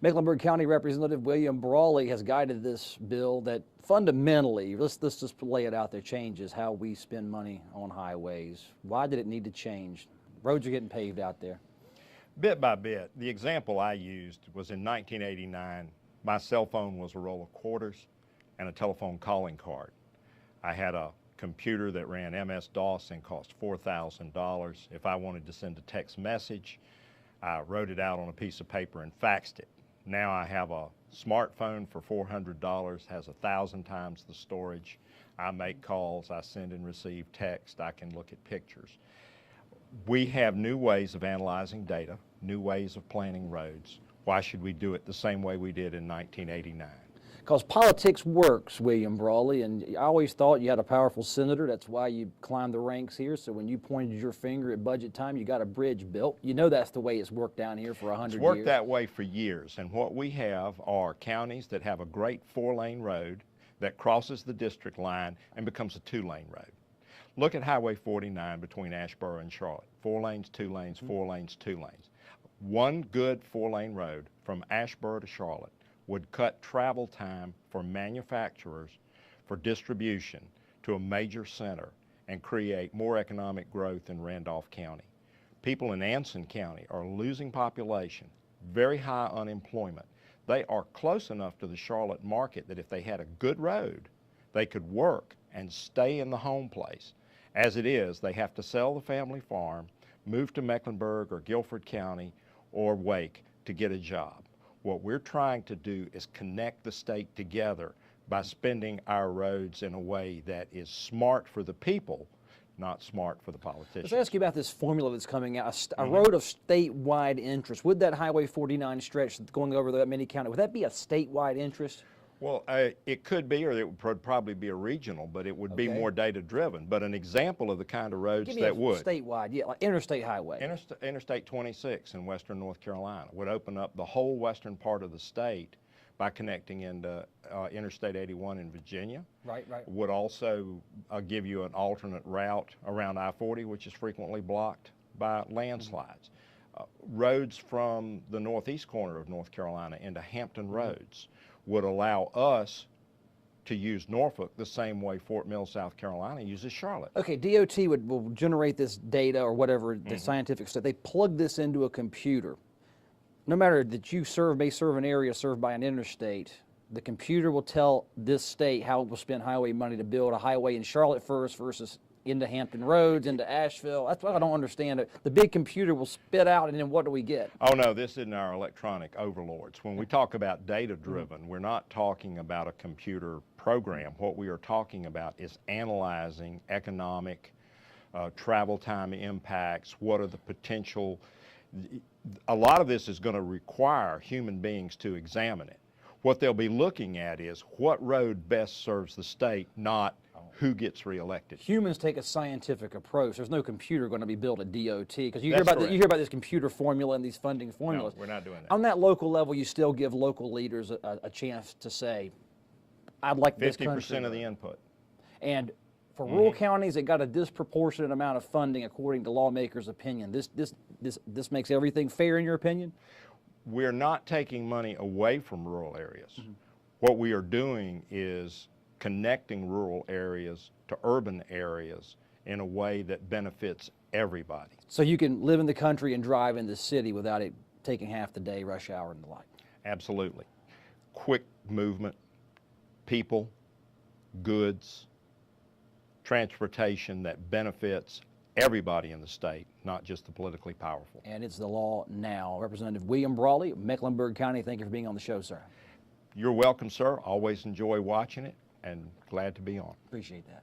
Mecklenburg County Representative William Brawley has guided this bill that fundamentally, let's just lay it out there, changes how we spend money on highways. Why did it need to change? Roads are getting paved out there. Bit by bit. The example I used was in 1989. My cell phone was a roll of quarters and a telephone calling card. I had a computer that ran MS-DOS and cost $4,000. If I wanted to send a text message, I wrote it out on a piece of paper and faxed it. Now I have a smartphone for $400, has 1,000 times the storage. I make calls, I send and receive text, I can look at pictures. We have new ways of analyzing data, new ways of planning roads. Why should we do it the same way we did in 1989? Because politics works, William Brawley, and I always thought you had a powerful senator. That's why you climbed the ranks here. So when you pointed your finger at budget time, you got a bridge built. You know that's the way it's worked down here for 100 years. It's worked that way for years, and what we have are counties that have a great 4-lane road that crosses the district line and becomes a 2-lane road. Look at Highway 49 between Asheboro and Charlotte. 4 lanes, 2 lanes, 4 lanes, 2 lanes. One good 4-lane road from Asheboro to Charlotte would cut travel time for manufacturers for distribution to a major center and create more economic growth in Randolph County. People in Anson County are losing population, very high unemployment. They are close enough to the Charlotte market that if they had a good road, they could work and stay in the home place. As it is, they have to sell the family farm, move to Mecklenburg or Guilford County or Wake to get a job. What we're trying to do is connect the state together by spending our roads in a way that is smart for the people, not smart for the politicians. Let's ask you about this formula that's coming out, a road of statewide interest. Would that Highway 49 stretch going over that many counties, would that be a statewide interest? Well, it could be, or it would probably be a regional, but it would be more data-driven. But an example of the kind of roads that would. Statewide, yeah, like interstate highway. Interstate 26 in western North Carolina would open up the whole western part of the state by connecting into Interstate 81 in Virginia. Right. Would also give you an alternate route around I-40, which is frequently blocked by landslides. Roads from the northeast corner of North Carolina into Hampton Roads would allow us to use Norfolk the same way Fort Mill, South Carolina uses Charlotte. Okay, DOT will generate this data or whatever the scientific stuff. They plug this into a computer. No matter that you may serve an area served by an interstate, the computer will tell this state how it will spend highway money to build a highway in Charlotte first versus into Hampton Roads, into Asheville. That's what I don't understand. The big computer will spit out, and then what do we get? Oh no, this isn't our electronic overlords. When we talk about data-driven, we're not talking about a computer program. What we are talking about is analyzing economic, travel time impacts, what are the potential. A lot of this is going to require human beings to examine it. What they'll be looking at is what road best serves the state, not who gets reelected. Humans take a scientific approach. There's no computer going to be built at DOT because you hear about this computer formula and these funding formulas. No, we're not doing that. On that local level, you still give local leaders a chance to say, I'd like this country. 50% of the input. And for rural counties, it got a disproportionate amount of funding according to lawmakers' opinion. This makes everything fair in your opinion? We're not taking money away from rural areas. What we are doing is connecting rural areas to urban areas in a way that benefits everybody. So you can live in the country and drive in the city without it taking half the day, rush hour and the like. Absolutely. Quick movement, people, goods, transportation that benefits everybody in the state, not just the politically powerful. And it's the law now. Representative William Brawley of Mecklenburg County, thank you for being on the show, sir. You're welcome, sir. Always enjoy watching it and glad to be on. Appreciate that.